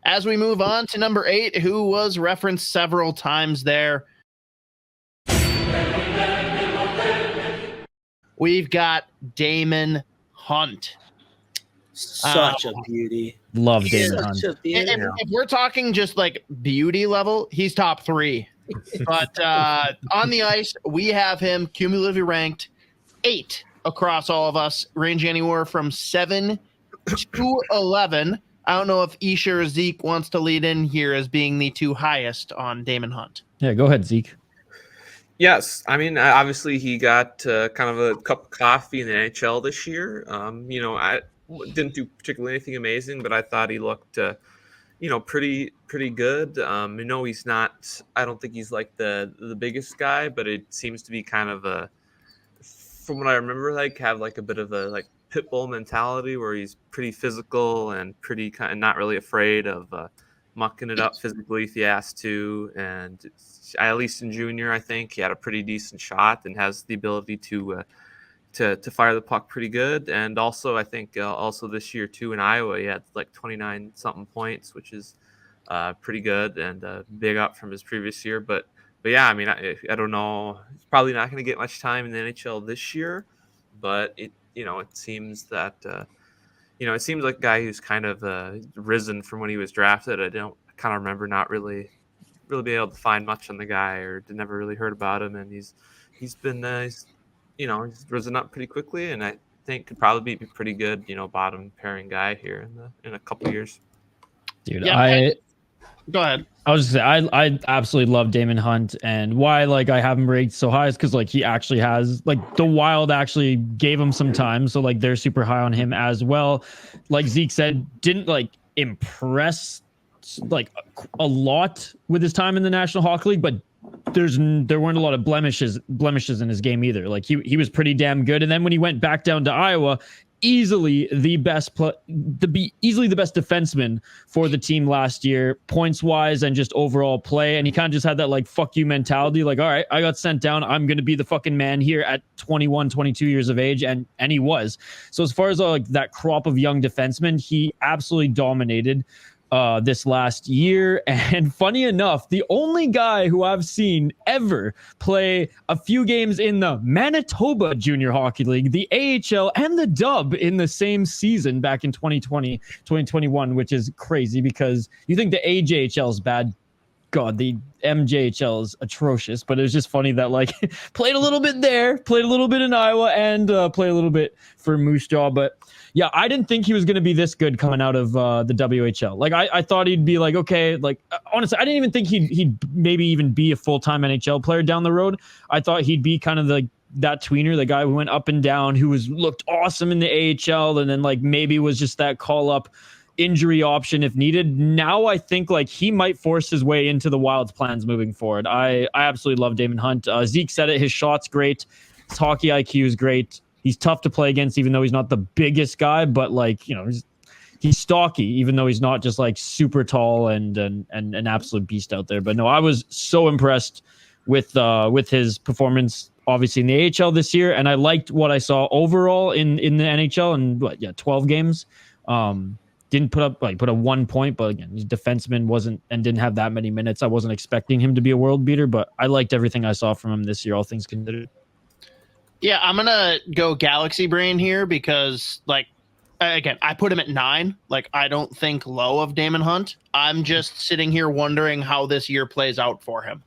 As we move on to number 8, who was referenced several times there, we've got Daemon Hunt. Such a beauty. Love Daemon Hunt. If we're talking just like beauty level, he's top 3. But on the ice, we have him cumulatively ranked 8 across all of us, ranging anywhere from 7 to 11. I don't know if Isha or Zeke wants to lead in here as being the 2 highest on Daemon Hunt. Yeah, go ahead, Zeke. Yes, I mean, obviously he got kind of a cup of coffee in the NHL this year. I didn't do particularly anything amazing, but I thought he looked, pretty good. He's not. I don't think he's like the biggest guy, but it seems to be kind of from what I remember, have like a bit of a like pit bull mentality where he's pretty physical and pretty kind of not really afraid of mucking it up physically if he has to. And at least in junior, I think he had a pretty decent shot and has the ability to fire the puck pretty good. And also, I think also this year too in Iowa, he had like 29 something points, which is pretty good and big up from his previous year. But yeah, I mean, I don't know. He's probably not going to get much time in the NHL this year, but it seems that it seems like a guy who's kind of risen from when he was drafted. I kind of remember not really being able to find much on the guy or never really heard about him, and he's been he's risen up pretty quickly, and I think could probably be pretty good bottom pairing guy here in a couple of years. Dude, yeah, go ahead. I was just saying, I absolutely love Daemon Hunt, and why I have him ranked so high is because he actually has the Wild actually gave him some time, so they're super high on him as well. Like Zeke said, didn't impress a lot with his time in the National Hockey League, but there weren't a lot of blemishes in his game either. He was pretty damn good, and then when he went back down to Iowa, easily the best defenseman for the team last year, points wise and just overall play. And he kind of just had that fuck you mentality. All right, I got sent down. I'm going to be the fucking man here at 21, 22 years of age. And he was. So as far as that crop of young defensemen, he absolutely dominated this last year. And funny enough, the only guy who I've seen ever play a few games in the Manitoba Junior Hockey League, the AHL, and the Dub in the same season back in 2020, 2021, which is crazy because you think the AJHL is bad. God, the MJHL is atrocious, but it was just funny that played a little bit there, played a little bit in Iowa, and played a little bit for Moose Jaw. But yeah, I didn't think he was going to be this good coming out of the WHL. I thought he'd be okay. Honestly, I didn't even think he'd maybe even be a full-time NHL player down the road. I thought he'd be kind of that tweener, the guy who went up and down, who looked awesome in the AHL, and then maybe was just that call-up injury option if needed. Now I think he might force his way into the Wild's plans moving forward. I absolutely love Daemon Hunt. Zeke said it. His shot's great. His hockey IQ is great. He's tough to play against, even though he's not the biggest guy, but he's stocky, even though he's not just super tall and an absolute beast out there. But no, I was so impressed with his performance, obviously in the AHL this year, and I liked what I saw overall in the NHL in 12 games. Didn't put up 1 point, but again, his defenseman didn't have that many minutes. I wasn't expecting him to be a world beater, but I liked everything I saw from him this year, all things considered. Yeah, I'm gonna go Galaxy Brain here because again, I put him at 9. I don't think low of Daemon Hunt. I'm just sitting here wondering how this year plays out for him.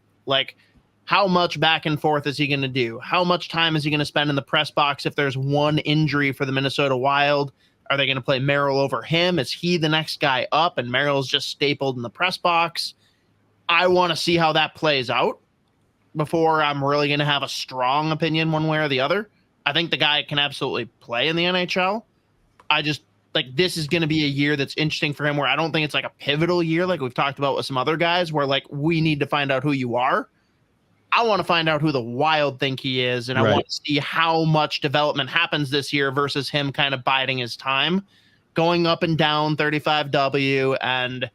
How much back and forth is he going to do? How much time is he going to spend in the press box if there's one injury for the Minnesota Wild? Are they going to play Merrill over him? Is he the next guy up and Merrill's just stapled in the press box? I want to see how that plays out before I'm really going to have a strong opinion one way or the other. I think the guy can absolutely play in the NHL. I just this is going to be a year that's interesting for him where I don't think it's a pivotal year like we've talked about with some other guys where we need to find out who you are. I want to find out who the Wild think he is, and I want to see how much development happens this year versus him kind of biding his time, going up and down 35W, and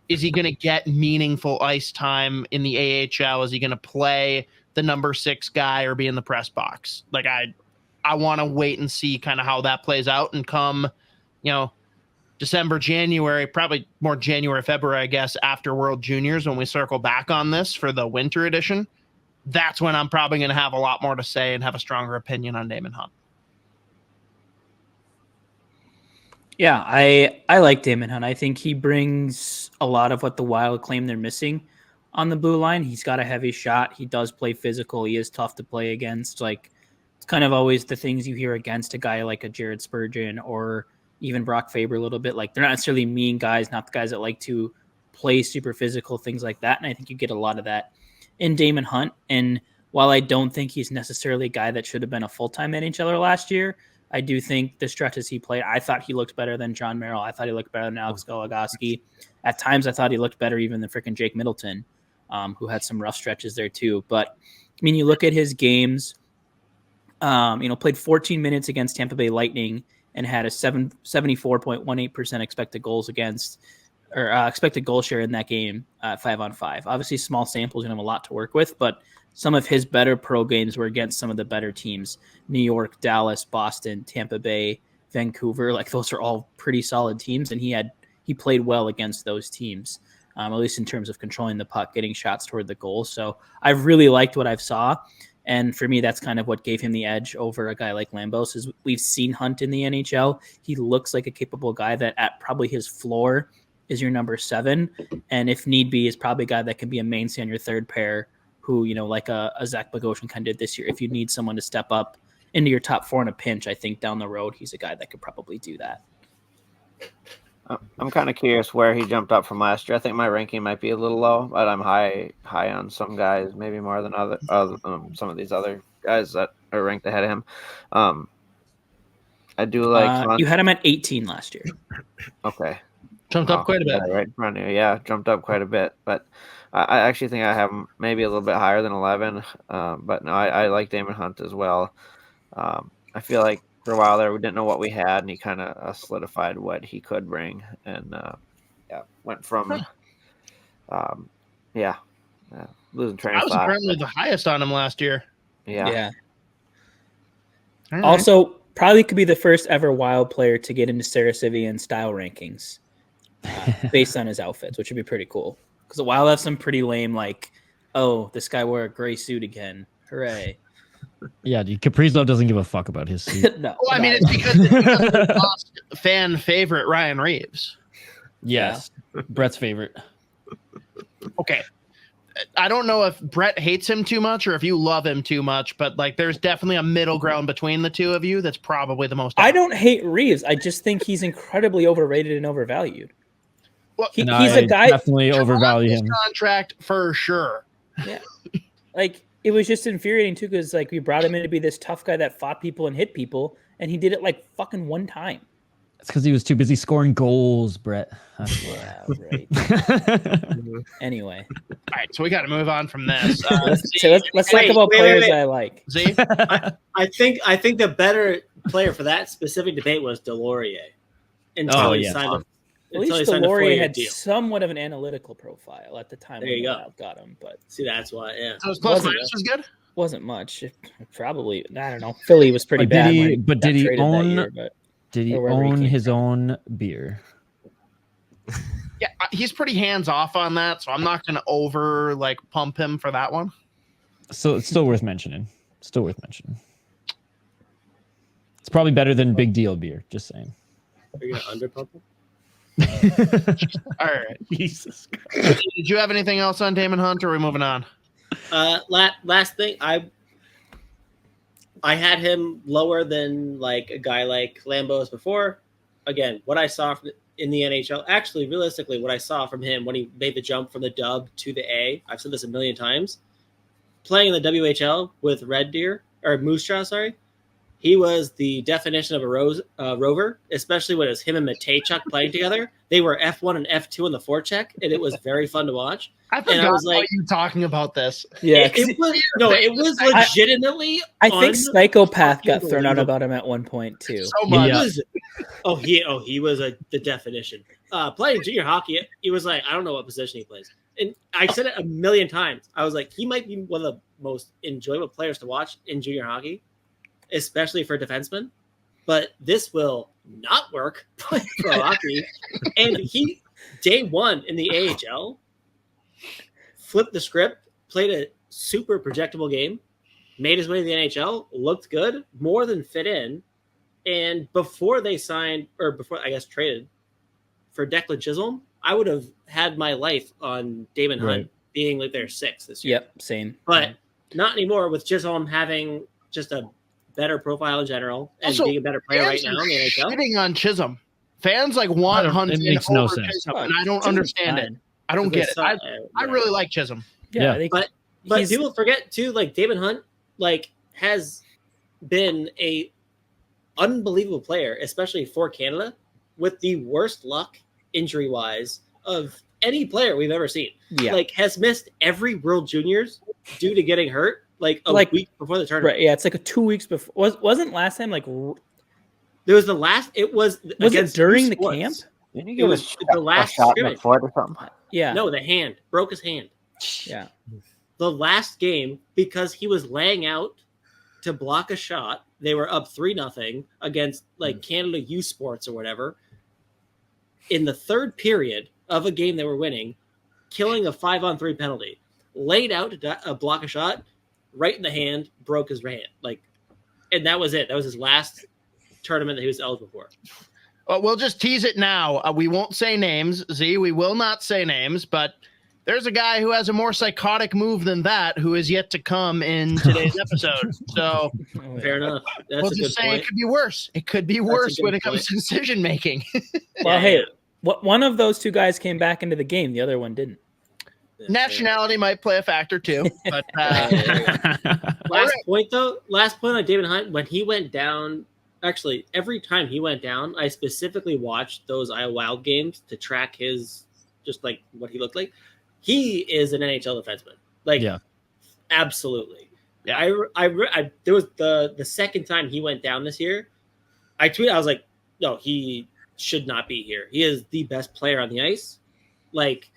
is he going to get meaningful ice time in the AHL? Is he going to play the number 6 guy or be in the press box? I want to wait and see kind of how that plays out, and come, December, January, probably more January, February, I guess, after World Juniors, when we circle back on this for the winter edition, that's when I'm probably going to have a lot more to say and have a stronger opinion on Daemon Hunt. Yeah, I like Daemon Hunt. I think he brings a lot of what the Wild claim they're missing on the blue line. He's got a heavy shot. He does play physical. He is tough to play against. Like, it's kind of always the things you hear against a guy like a Jared Spurgeon or even Brock Faber a little bit. Like, they're not necessarily mean guys, not the guys that like to play super physical, things like that. And I think you get a lot of that in Daemon Hunt. And while I don't think he's necessarily a guy that should have been a full-time NHLer last year, I do think the stretches he played, I thought he looked better than John Merrill. I thought he looked better than Alex Goligoski. At times, I thought he looked better even than freaking Jake Middleton, who had some rough stretches there too. But, I mean, you look at his games, played 14 minutes against Tampa Bay Lightning and had a 74.18% expected goals against, or expected goal share in that game, 5-on-5. Obviously, small samples, you have a lot to work with, but some of his better pro games were against some of the better teams: New York, Dallas, Boston, Tampa Bay, Vancouver. Like, those are all pretty solid teams, and he played well against those teams, at least in terms of controlling the puck, getting shots toward the goal. So I really liked what I saw. And for me, that's kind of what gave him the edge over a guy like Lambos. Is we've seen Hunt in the NHL. He looks like a capable guy that at probably his floor is your number 7. And if need be, is probably a guy that can be a mainstay on your third pair, who, like a Zach Bogosian kind of did this year. If you need someone to step up into your top 4 in a pinch, I think down the road, he's a guy that could probably do that. I'm kind of curious where he jumped up from last year. I think my ranking might be a little low, but I'm high on some guys, maybe more than some of these other guys that are ranked ahead of him. I do like you had him at 18 last year. Okay, Jumped up quite a bit. Right in front of you, yeah, jumped up quite a bit. But I actually think I have him maybe a little bit higher than 11. But no, I like Daemon Hunt as well. I feel like for a while there, we didn't know what we had, and he kind of solidified what he could bring, and went from losing train I of was thought. apparently the highest on him last year. Yeah. All right. Also, probably could be the first ever Wild player to get into Sarah Sivian style rankings based on his outfits, which would be pretty cool. Because the Wild have some pretty lame, like, oh, this guy wore a gray suit again. Hooray. Yeah, dude, Kaprizov doesn't give a fuck about his suit. No, Well, I mean, it's because we lost fan favorite Ryan Reeves. Yes, Brett's favorite. Okay. I don't know if Brett hates him too much or if you love him too much, but like there's definitely a middle ground between the two of you that's probably the most. I don't hate Reeves. I just think he's incredibly overrated and overvalued. Well, He's I a guy. definitely overvalue him. Contract for sure. Yeah. Like, it was just infuriating too, because like we brought him in to be this tough guy that fought people and hit people, and he did it like fucking one time. It's because he was too busy scoring goals, Brett. That's why. Yeah, right. Anyway, All right, so we got to move on from this. let's talk about players I like. Z, I think the better player for that specific debate was Delorier. Until he signed At least Delorier had somewhat of an analytical profile at the time. There you go. Got him, but see, that's why. Yeah. so his plus minus was good. Wasn't much. Probably, I don't know. Philly was pretty bad. Did he own? Year, but, did he own his own beer? Yeah, he's pretty hands off on that, so I'm not going to over pump him for that one. So it's still worth mentioning. It's probably better than Big Deal beer. Just saying. Are you gonna underpump him? All right. Jesus Christ. Did you have anything else on Daemon Hunt, or are we moving on? Last thing, I had him lower than like a guy like Lambos before. Again, what I saw in the NHL, actually, realistically, what I saw from him when he made the jump from the dub to the A, I've said this a million times, playing in the WHL with Red Deer, or Moose Jaw, sorry, he was the definition of a rover, especially when it was him and Matejchuk playing together. They were F1 and F2 in the forecheck, and it was very fun to watch. I forgot you talking about this. Yeah, it was legitimately. I think Psychopath got thrown out about him at one point too. So much. Yeah. He was the definition. Playing junior hockey, he was like, I don't know what position he plays, and I said it a million times. I was like, he might be one of the most enjoyable players to watch in junior hockey, especially for defensemen. but this will not work playing pro hockey. And he, day one in the AHL, flipped the script, played a super projectable game, made his way to the NHL, looked good, more than fit in. And before they signed, or before I guess traded for Declan Chisholm, I would have had my life on Daemon Hunt being like their 6th this year. Yep, same. But not anymore with Chisholm having just a better profile in general and Also, being a better player right now in the NHL. Shitting on Chisholm. Fans like want Hunt. It makes no over sense. Chisholm, and I don't understand it. I don't get it. I really like Chisholm. Yeah. I think But people forget too, like Daemon Hunt, like has been a unbelievable player, especially for Canada, with the worst luck injury wise of any player we've ever seen. Yeah. Like has missed every World Juniors due to getting hurt, like a week before the tournament. Right, yeah, it's like 2 weeks before. Wasn't last time like There was the last. It was it during the camp? Didn't It was the last shot in the scrimmage. foot or something? Yeah, No, the hand broke his hand. yeah, The last game because he was laying out to block a shot. They were up 3-0 against like Canada U Sports or whatever. In the third period of a game they were winning, killing a 5-on-3 penalty, laid out to block a shot, right in the hand, broke his hand. Like, and that was it. That was his last tournament that he was eligible for. Well, we'll just tease it now. We won't say names, Z. We will not say names, but there's a guy who has a more psychotic move than that who is yet to come in today's episode. So Fair enough. That's we'll a good just say point. it could be worse. It could be a worse good when it comes point. to decision making. Well, hey, one of those two guys came back into the game. The other one didn't. Nationality might play a factor too. But Last point on Daemon Hunt, when he went down, actually, every time he went down, I specifically watched those Iowa Wild games to track his, just like what he looked like. He is an NHL defenseman. Like, Yeah. absolutely. Yeah. I there was the second time he went down this year, I tweeted, I was like, no, he should not be here. He is the best player on the ice. Like,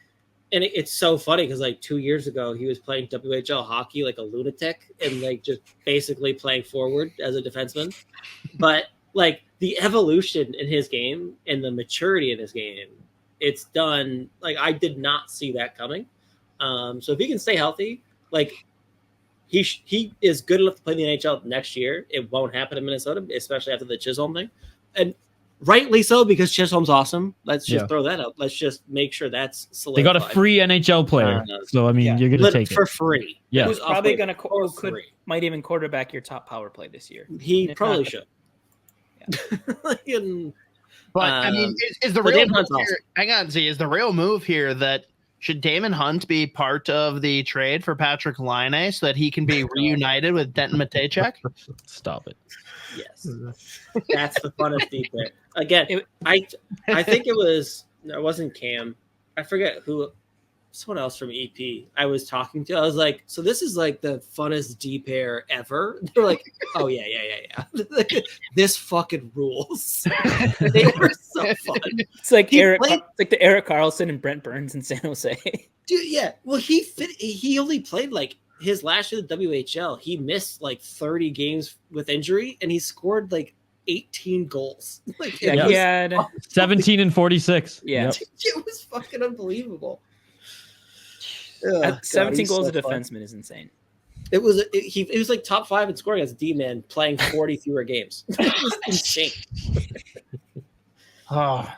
and it's so funny because like 2 years ago he was playing WHL hockey like a lunatic and like just basically playing forward as a defenseman. But like the evolution in his game and the maturity in his game, it's done. Like I did not see that coming. So if he can stay healthy, like he is good enough to play in the NHL next year. It won't happen in Minnesota, especially after the Chisholm thing, and rightly so because Chisholm's awesome. Let's just throw that up. Let's just make sure that's They solidified. got a free NHL player, so I mean, you're gonna take for it. free. Yeah. Who's probably going for to free. might even quarterback your top power play this year. He If probably not- should. And, But I mean, is the but real Daemon move Hunt's here? Hang on, Z. Is the real move here that should Daemon Hunt be part of the trade for Patrick Laine so that he can be reunited with Denton Matejchuk? Stop it. yes, that's the funnest deep there. Again, I think it wasn't Cam. I forget who. Someone else from EP I was talking to. I was like, so this is like the funnest D pair ever. They're like, oh yeah. This fucking rules. They were so fun. It's like He Eric. played- It's like the Eric Carlson and Brent Burns in San Jose. Dude, yeah. Well, he only played like his last year at the WHL. He missed like 30 games with injury and he scored like 18 goals. Like Yeah, he had 17 and 46. yeah. Yep. it was fucking unbelievable. Ugh, At God, 17 he's goals so a fun. defenseman is insane. It was like top 5 in scoring as a D-man playing 40 fewer games. It was insane. Oh.